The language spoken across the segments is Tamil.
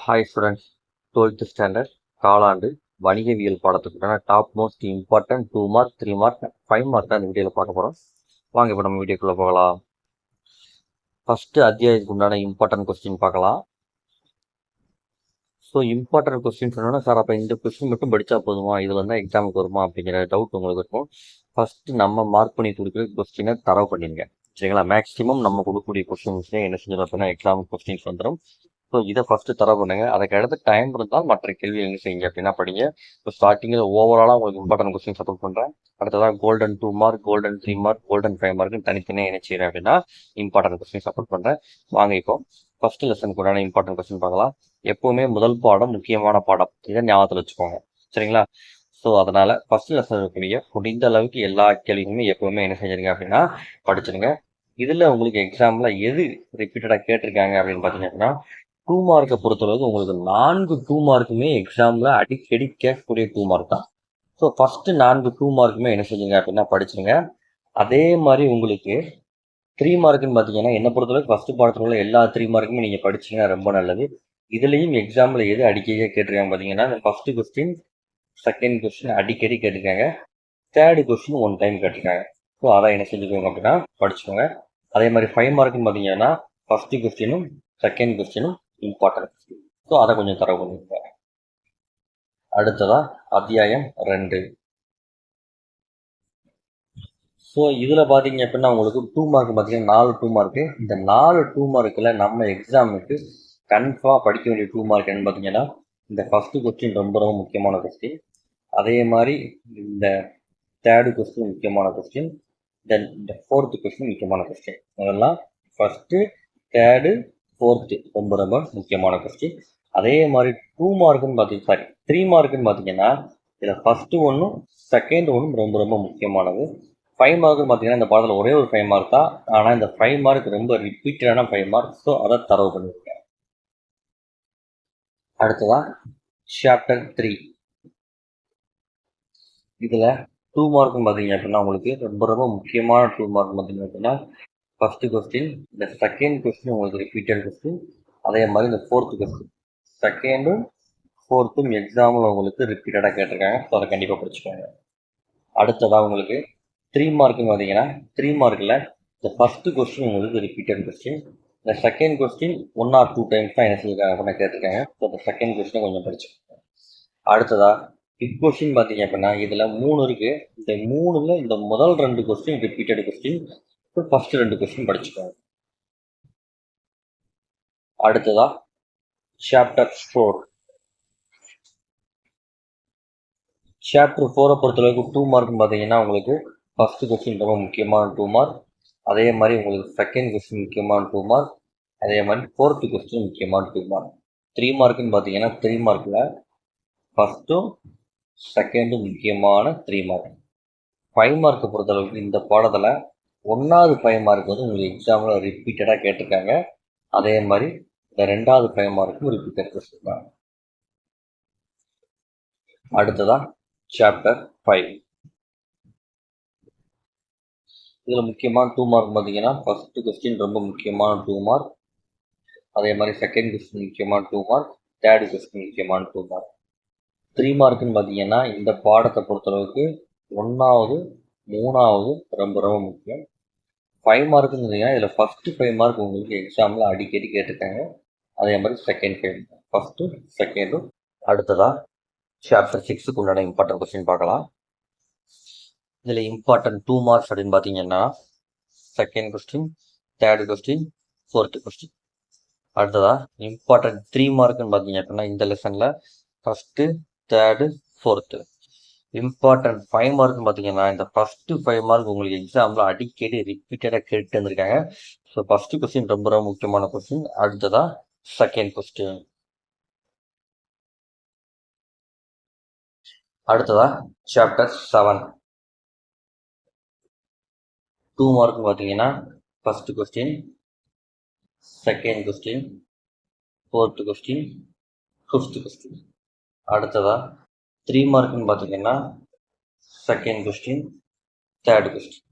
ஹாய் ஸ்டூடெண்ட்ஸ், 12th ஸ்டாண்டர்ட் காலாண்டு வணிகவியல் பாடத்துக்கான top most important 2 mark 3 mark 5 mark தான் இந்த வீடியோவில் பார்க்க போகிறோம். வாங்க இப்போ நம்ம வீடியோக்குள்ளே போகலாம். ஃபஸ்ட்டு அத்தியாயத்துக்கு உண்டான இம்பார்ட்டன்ட் கொஸ்டின் பார்க்கலாம். ஸோ இம்பார்ட்டன்ட் கொஸ்டின் சொன்னோன்னா சார் அப்போ இந்த கொஸ்டின் மட்டும் படித்தா போதுமா, இதில் தான் எக்ஸாமுக்கு வருமா அப்படிங்கிற டவுட் உங்களுக்கு இருக்கும். ஃபஸ்ட்டு நம்ம மார்க் பண்ணி கொடுக்குற கொஸ்டினை தரவு பண்ணிடுங்க, சரிங்களா? மேக்ஸிமம் நம்ம கொடுக்கக்கூடிய கொஸ்டின்ஸ்லேயே என்ன செஞ்சிடும் அப்படின்னா எக்ஸாம் கொஸ்டின்ஸ் வந்துடும். ஸோ இதை ஃபஸ்ட்டு தர பண்ணுங்க. அதுக்கு அடுத்து டைம் இருந்தால் மற்ற கேள்வி என்ன செய்யுங்க அப்படின்னா படிங்க. இப்போ ஸ்டார்டிங்கில் ஓவராலாக உங்களுக்கு இம்பார்ட்டன்ட் கொஸ்டின் சப்போர்ட் பண்ணுறேன். அடுத்ததாக golden 2 mark, golden 3 mark, golden 5 mark தனித்தனியாக என்ன செய்கிறேன் அப்படின்னா இம்பார்ட்டன்ட் கொஸ்டின் சப்போர்ட் பண்ணுறேன். வாங்க இப்போ ஃபஸ்ட்டு லெசனுக்கு உண்டான இம்பார்ட்டன்ட் கொஸ்டின் பார்க்கலாம். எப்போவுமே முதல் பாடம் முக்கியமான பாடம், இதை ஞாபகத்தில் வச்சுக்கோங்க, சரிங்களா? ஸோ அதனால் ஃபஸ்ட்டு லெசன் இருக்கக்கூடிய முடிந்த அளவுக்கு எல்லா கேள்வியுமே எப்போவுமே என்ன செஞ்சிருங்க அப்படின்னா படிச்சிருங்க. இதில் உங்களுக்கு எக்ஸாமில் எது ரிப்பீட்டடாக கேட்டிருக்காங்க அப்படின்னு பார்த்தீங்க அப்படின்னா 2 மார்க்கை பொறுத்தளவுக்கு உங்களுக்கு 4 2 மார்க்குமே எக்ஸாமில் அடிக்கடி கேட்கக்கூடிய 2 மார்க் தான். ஸோ ஃபஸ்ட்டு 4 2 மார்க்குமே என்ன செஞ்சுங்க அப்படின்னா படிச்சுருங்க. அதே மாதிரி உங்களுக்கு 3 மார்க்குன்னு பார்த்தீங்கன்னா என்னை பொறுத்தளவுக்கு ஃபஸ்ட்டு பாடத்தில் உள்ள எல்லா 3 மார்க்குமே நீங்கள் படிச்சிங்கன்னா ரொம்ப நல்லது. இதுலேயும் எக்ஸாமில் எது அடிக்கடியாக கேட்டிருக்காங்க பார்த்தீங்கன்னா ஃபஸ்ட்டு கொஸ்டின், செகண்ட் கொஸ்டின் அடிக்கடி கேட்டிருக்காங்க, தேர்டு கொஸ்டின் 1 டைம் கேட்டிருக்காங்க. ஸோ அதை என்ன செஞ்சுக்கோங்க அப்படின்னா படிச்சுக்கோங்க. அதே மாதிரி 5 மார்க்குன்னு பார்த்தீங்கன்னா ஃபஸ்ட்டு கொஸ்டினும் செகண்ட் கொஸ்டினும் இம்பார்ட்டன்ட். ஸோ அதை கொஞ்சம் தரவு பண்ணிருங்க. அடுத்ததா அத்தியாயம் 2. ஸோ இதில் பார்த்தீங்க அப்படின்னா உங்களுக்கு 2 மார்க் பார்த்தீங்கன்னா 4 2 மார்க்கு. இந்த 4 2 மார்க்கில் நம்ம எக்ஸாமுக்கு கன்ஃபார்மாக படிக்க வேண்டிய 2 மார்க் என்னன்னு பார்த்தீங்கன்னா இந்த ஃபஸ்ட்டு கொஸ்டின் ரொம்ப ரொம்ப முக்கியமான கொஸ்டின், அதே மாதிரி இந்த தேர்டு கொஸ்டின் முக்கியமான கொஸ்டின், தென் இந்த ஃபோர்த்து கொஸ்டின் முக்கியமான கொஸ்டின். அதெல்லாம் ஃபஸ்ட்டு, தேர்டு, ஃபோர்த்து ரொம்ப ரொம்ப முக்கியமான கொஸ்டின். அதே மாதிரி 2 மார்க்குன்னு பார்த்தீங்கன்னா 3 மார்க்குன்னு பார்த்தீங்கன்னா இதில் ஃபஸ்ட்டு ஒன்றும் செகண்ட் ஒன்றும் ரொம்ப ரொம்ப முக்கியமானது. 5 மார்க்குன்னு பார்த்தீங்கன்னா இந்த பாடத்தில் ஒரே ஒரு 5 மார்க் தான், ஆனால் இந்த 5 மார்க் ரொம்ப ரிப்பீட்டடான 5 மார்க். ஸோ அதை தரவு பண்ணியிருக்கேன். அடுத்ததான் சாப்டர் 3. இதில் 2 மார்க்குன்னு பார்த்தீங்க அப்படின்னா உங்களுக்கு ரொம்ப ரொம்ப முக்கியமான 2 மார்க் பார்த்தீங்க அப்படின்னா ஃபஸ்ட்டு கொஸ்டின், இந்த செகண்ட் கொஸ்டின் உங்களுக்கு ரிப்பீட்டட் கொஸ்டின், அதே மாதிரி இந்த ஃபோர்த்து கொஸ்டின். செகண்டும் ஃபோர்த்தும் எக்ஸாமில் உங்களுக்கு ரிப்பீட்டடாக கேட்டிருக்காங்க. ஸோ அதை கண்டிப்பாக படிச்சுக்கோங்க. அடுத்ததாக உங்களுக்கு 3 மார்க்குன்னு பார்த்தீங்கன்னா 3 மார்க்கில் இந்த ஃபஸ்ட்டு கொஸ்டின் உங்களுக்கு ரிப்பீட்டட் கொஸ்டின், இந்த செகண்ட் கொஸ்டின் 1 or 2 டைம்ஸ் தான் என்ன செஞ்சுருக்காங்க அப்படின்னா கேட்டிருக்காங்க. ஸோ அந்த செகண்ட் கொஸ்டினை கொஞ்சம் படிச்சுக்கோங்க. அடுத்ததாக பிக் கொஸ்டின் பார்த்தீங்க அப்படின்னா இதில் 3 இருக்குது. இந்த 3ல் இந்த முதல் 2 question repeated question, first 2 question படிச்சுக்கோங்க. அடுத்ததா சாப்டர் 4. சாப்டர் 4 பொறுத்தளவுக்கு 2 மார்க்னு பார்த்தீங்கன்னா உங்களுக்கு ஃபஸ்ட்டு கொஸ்டின் ரொம்ப முக்கியமான 2 மார்க், அதே மாதிரி உங்களுக்கு செகண்ட் கொஸ்டின் முக்கியமான 2 மார்க், அதே மாதிரி ஃபோர்த்து கொஸ்டின் முக்கியமான 2 மார்க். 3 மார்க்குன்னு பார்த்தீங்கன்னா 3 மார்க்கில் ஃபஸ்ட்டும் செகண்டும் முக்கியமான 3 மார்க். 5 மார்க்கை பொறுத்தளவுக்கு இந்த பாடத்தில் 1வது 5 மார்க் வந்து உங்களுக்கு எக்ஸாமில் ரிப்பீட்டடாக கேட்டிருக்காங்க. அதே மாதிரி இந்த 2வது 5 மார்க்கும் ரிப்பீட்டட் கொஸ்டின் தான். அடுத்ததான் சாப்டர் 5. இதில் முக்கியமான 2 மார்க் பார்த்தீங்கன்னா ஃபஸ்ட்டு கொஸ்டின் ரொம்ப முக்கியமான 2 மார்க், அதே மாதிரி செகண்ட் கொஸ்டின் முக்கியமான 2 மார்க், தேர்டு கொஸ்டின் முக்கியமான 2 மார்க். 3 மார்க்குன்னு பார்த்தீங்கன்னா இந்த பாடத்தை பொறுத்தளவுக்கு 1வது 3வது ரொம்ப ரொம்ப முக்கியம். 5 மார்க்குன்னு பார்த்தீங்கன்னா இதில் ஃபஸ்ட்டு 5 மார்க் உங்களுக்கு எக்ஸாமில் அடிக்கடி கேட்டிருக்காங்க, அதே மாதிரி செகண்ட் 5 ஃபஸ்ட்டும் செகண்டும். அடுத்ததாக சாப்டர் 6க்கு உண்டான இம்பார்ட்டன்ட் கொஸ்டின் பார்க்கலாம். இதில் இம்பார்ட்டன்ட் 2 மார்க்ஸ் அப்படின்னு பார்த்தீங்கன்னா second question, third question, fourth question. அடுத்ததாக இம்பார்ட்டன்ட் 3 மார்க்குன்னு பார்த்தீங்க அப்படின்னா இந்த லெசனில் ஃபஸ்ட்டு, தேர்டு, ஃபோர்த்து. இம்பார்ட்டன்ட் 5 மார்க்னு பார்த்தீங்கன்னா இந்த ஃபஸ்ட்டு 5 மார்க் உங்களுக்கு எக்ஸாமில் அடிக்கடி ரிப்பீட்டடாக கேட்டு வந்திருக்காங்க. ஸோ ஃபஸ்ட்டு கொஸ்டின் ரொம்ப ரொம்ப முக்கியமான கொஸ்டின். அடுத்ததாக செகண்ட் கொஸ்டின். அடுத்ததாக சாப்டர் 7. 2 மார்க்னு பார்த்தீங்கன்னா first question, second question, fourth question, fifth question. அடுத்ததாக 3 மார்க்குன்னு பார்த்தீங்கன்னா செகண்ட் கொஸ்டின், தேர்டு கொஸ்டின்.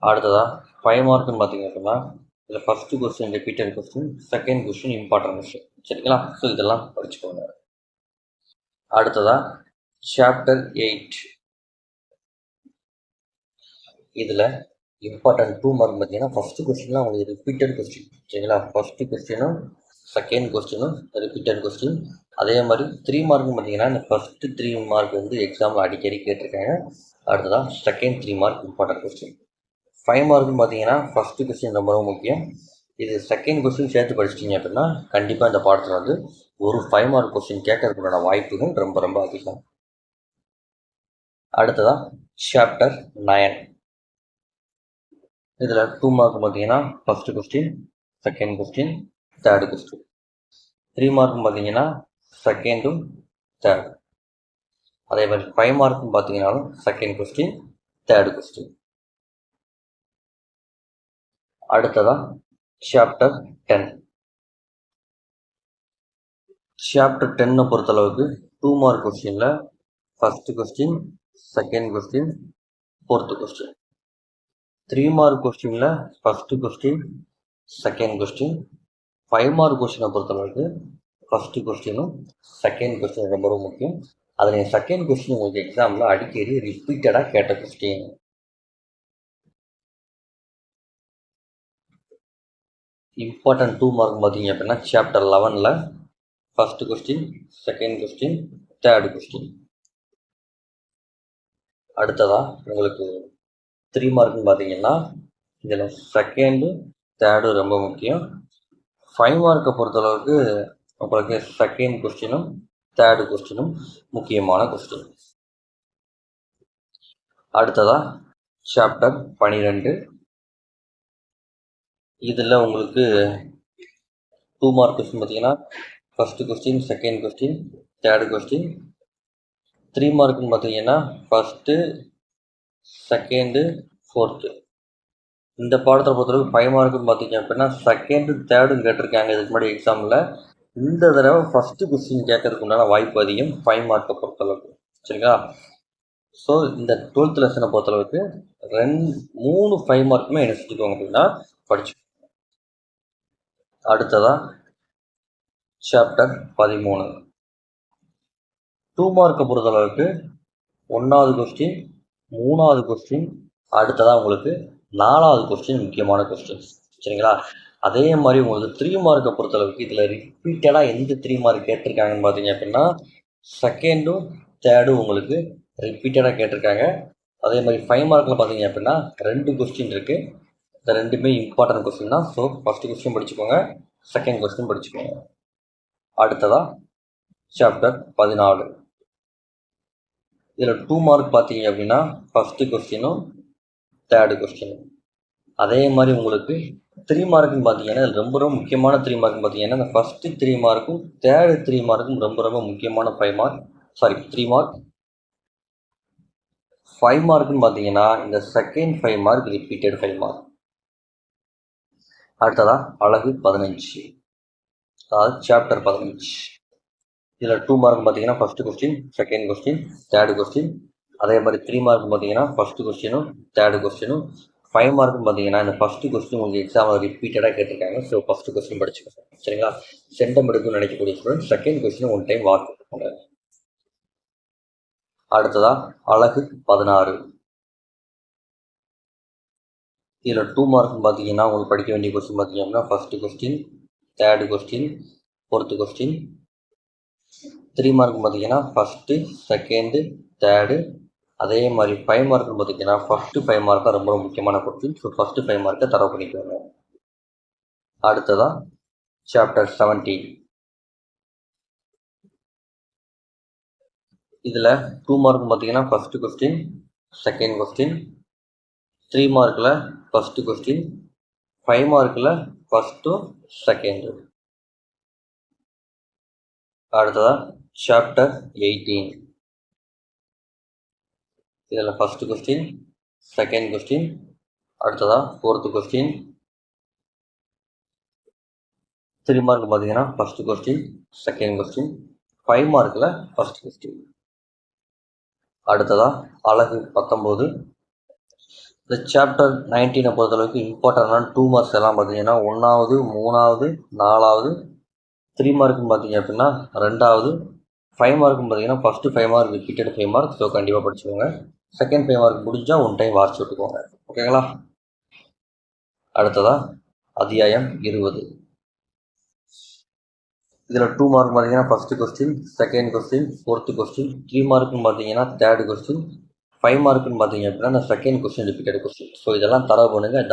அடுத்ததாக 5 மார்க்குன்னு பார்த்தீங்க அப்படின்னா இதில் first question repeated question, second question important question. சரிங்களா? ஸோ இதெல்லாம் படிச்சுக்கோங்க. அடுத்ததா சாப்டர் 8. இதில் இம்பார்ட்டன்ட் 2 மார்க் பார்த்தீங்கன்னா ஃபஸ்ட்டு கொஸ்டின்லாம் உங்களுக்கு ரிப்பீட்டட் கொஸ்டின். சரிங்களா? ஃபஸ்ட்டு கொஸ்டினும் செகண்ட் கொஸ்டினும் ரிப்பீட்டட் கொஸ்டின். அதே மாதிரி 3 மார்க்கும் பார்த்தீங்கன்னா இந்த ஃபஸ்ட்டு 3 மார்க் வந்து எக்ஸாமில் அடிக்கடி கேட்டிருக்காங்க. அடுத்ததான் செகண்ட் 3 மார்க் இம்பார்ட்டன்ட் கொஸ்டின். 5 மார்க்கும் பார்த்தீங்கன்னா ஃபஸ்ட்டு கொஸ்டின் ரொம்ப ரொம்ப முக்கியம். இது செகண்ட் கொஸ்டின் சேர்த்து படிச்சிட்டிங்க அப்படின்னா கண்டிப்பாக இந்த பாடத்தில் வந்து ஒரு 5 மார்க் கொஸ்டின் கேட்கறதுக்கான வாய்ப்புகள் ரொம்ப ரொம்ப அதிகம். அடுத்ததான் சாப்டர் 9. இதில் 2 மார்க் பார்த்தீங்கன்னா first question, second question, third question. 3 மார்க்கும் பார்த்தீங்கன்னா செகண்டும் தேர்டு. அதே மாதிரி 5 மார்க்கும் பார்த்தீங்கன்னாலும் செகண்ட் கொஸ்டின், தேர்டு கொஸ்டின். அடுத்ததான் சாப்டர் 10. சாப்டர் 10 பொறுத்தளவுக்கு 2 மார்க் கொஸ்டினில் first question, second question, fourth question. 3 mark கொஸ்டினில் first question, second question. 5 mark கொஸ்டினை பொறுத்தளவுக்கு ஃபஸ்ட்டு கொஸ்டினும் செகண்ட் கொஸ்டின் ரொம்ப ரொம்ப முக்கியம். அதில் செகண்ட் கொஸ்டின் உங்களுக்கு எக்ஸாமில் அடிக்கடி ரிப்பீட்டடாக கேட்ட கொஸ்டின். இம்பார்ட்டன்ட் 2 மார்க் பார்த்தீங்க அப்படின்னா சாப்டர் 11ல் first question, second question, third question. அடுத்ததாக உங்களுக்கு 3 மார்க்குன்னு பார்த்தீங்கன்னா இதில் செகண்டு, தேர்டு ரொம்ப முக்கியம். 5 மார்க்கை பொறுத்தளவுக்கு உங்களுக்கு செகண்ட் கொஸ்டினும் தேர்டு கொஸ்டினும் முக்கியமான கொஸ்டின். அடுத்ததாக சாப்டர் 12. இதில் உங்களுக்கு 2 மார்க் கொஸ்டின் பார்த்தீங்கன்னா first question, second question, third question. 3 மார்க்குன்னு பார்த்தீங்கன்னா ஃபஸ்ட்டு, செகண்டு, ஃபோர்த்து. இந்த பாடத்தை பொறுத்தளவுக்கு 5 மார்க்குன்னு பார்த்தீங்க அப்படின்னா செகண்டு, தேர்டும் கேட்டிருக்காங்க இதுக்கு முன்னாடி எக்ஸாமில். இந்த தடவை ஃபஸ்ட்டு கொஸ்டின் கேட்கறதுக்கு உண்டான வாய்ப்பு அதிகம் 5 மார்க்கை பொறுத்தளவுக்கு. சரிங்களா? ஸோ இந்த 12th லெசனை பொறுத்தளவுக்கு 3 5 மார்க்குமே என்ன செஞ்சுக்கோங்க அப்படின்னா படிச்சு. அடுத்ததாக சாப்டர் 13. 2 மார்க்கை பொறுத்தளவுக்கு 1வது கொஸ்டின், 3வது கொஸ்டின், அடுத்ததாக உங்களுக்கு 4வது கொஸ்டின் முக்கியமான கொஸ்டின். சரிங்களா? அதே மாதிரி உங்களுக்கு 3 மார்க்கை பொறுத்தளவுக்கு இதில் ரிப்பீட்டடாக எந்த 3 மார்க் கேட்டிருக்காங்கன்னு பார்த்தீங்க அப்படின்னா செகண்டும் தேர்டும் உங்களுக்கு ரிப்பீட்டடாக கேட்டிருக்காங்க. அதே மாதிரி 5 மார்க்கில் பார்த்தீங்க அப்படின்னா 2 கொஸ்டின் இருக்குது. இந்த ரெண்டுமே இம்பார்ட்டன்ட் கொஸ்டின் தான். ஸோ ஃபஸ்ட்டு கொஸ்டின் படிச்சுக்கோங்க, செகண்ட் கொஸ்டின் படிச்சுக்கோங்க. அடுத்ததாக சாப்டர் 14. இதில் 2 மார்க் பார்த்தீங்க அப்படின்னா ஃபஸ்ட்டு கொஸ்டினும் தேர்டு கொஸ்டினும். அதே மாதிரி உங்களுக்கு 3 மார்க்குன்னு பார்த்தீங்கன்னா ரொம்ப ரொம்ப முக்கியமான 3 மார்க்குன்னு பார்த்தீங்கன்னா இந்த ஃபஸ்ட்டு 3 மார்க்கும் தேர்டு 3 மார்க்கும் ரொம்ப ரொம்ப முக்கியமான 3 மார்க். 5 மார்க்குன்னு பார்த்தீங்கன்னா இந்த செகண்ட் 5 மார்க் ரிப்பீட்டட் 5 மார்க். அடுத்ததாக அழகு 15, அதாவது சாப்டர் 15. இதில் 2 மார்க் பார்த்தீங்கன்னா first question, second question, third question. அதே மாதிரி 3 மார்க் பார்த்தீங்கன்னா ஃபஸ்ட்டு கொஸ்டினும் தேர்டு கொஸ்டினும். 5 மார்க்குன்னு பார்த்தீங்கன்னா இந்த ஃபஸ்ட்டு கொஸ்டின் உங்களுக்கு எக்ஸாமில் ரிப்பீட்டடாக கேட்டிருக்காங்க. ஸோ ஃபஸ்ட்டு கொஸ்டின் படிச்சுக்கோங்க. சரிங்களா? சென்டம் எடுக்கணும்னு நினைக்கக்கூடிய student second question one time walk பண்ணுங்க. அடுத்ததாக அழகு 16. இதில் 2 மார்க்னு பார்த்தீங்கன்னா உங்களுக்கு படிக்க வேண்டிய கொஸ்டின் பார்த்தீங்க அப்படின்னா first question, third question, fourth question. 3 mark பார்த்தீங்கன்னா ஃபஸ்ட்டு, செகண்டு, தேர்டு. அதே மாதிரி 5 மார்க்னு பார்த்தீங்கன்னா ஃபஸ்ட்டு 5 மார்க் தான் ரொம்ப முக்கியமான கொஸ்டின். ஸோ ஃபஸ்ட்டு 5 மார்க்கை தரவு பண்ணிக்கோங்க. அடுத்ததாக சாப்டர் 17. இதில் 2 மார்க் பார்த்தீங்கன்னா ஃபஸ்ட்டு கொஸ்டின், செகண்ட் கொஸ்டின். 3 மார்க்கில் ஃபஸ்ட்டு கொஸ்டின், 5 மார்க்கில் ஃபஸ்ட்டும் செகண்டு. அடுத்ததாக சாப்டர் 18. இதில் ஃபஸ்ட்டு கொஸ்டின், செகண்ட் கொஸ்டின், அடுத்ததாக ஃபோர்த்து கொஸ்டின். 3 மார்க் பார்த்தீங்கன்னா ஃபஸ்ட்டு கொஸ்டின், செகண்ட் கொஸ்டின், 5 மார்க்கில் ஃபஸ்ட் கொஸ்டின். அடுத்ததாக அழகு 19. இந்த சாப்டர் 19 பொறுத்தளவுக்கு இம்பார்ட்டண்டான 2 மார்க்ஸ் எல்லாம் பார்த்தீங்கன்னா 1வது, 3வது, 4வது, 3 மார்க்குன்னு பார்த்தீங்க அப்படின்னா ரெண்டாவது. 5 மார்க்குன்னு பார்த்தீங்கன்னா first 5 mark repeated 5 mark. So கண்டிப்பாக படிச்சுக்கோங்க. செகண்ட் 5 மார்க் முடிஞ்சால் ஒன் டைம் வாட்ச் விட்டுக்கோங்க. ஓகேங்களா? அடுத்ததா அத்தியாயம் 20. இதில் 2 மார்க் பார்த்தீங்கன்னா first question, second question, fourth question. 3 மார்க்குன்னு பார்த்தீங்கன்னா தேர்டு கொஸ்டின். 5 மார்க்குன்னு பார்த்தீங்க அப்படின்னா second question repeated question. So இதெல்லாம் தரவு பண்ணுங்கள்.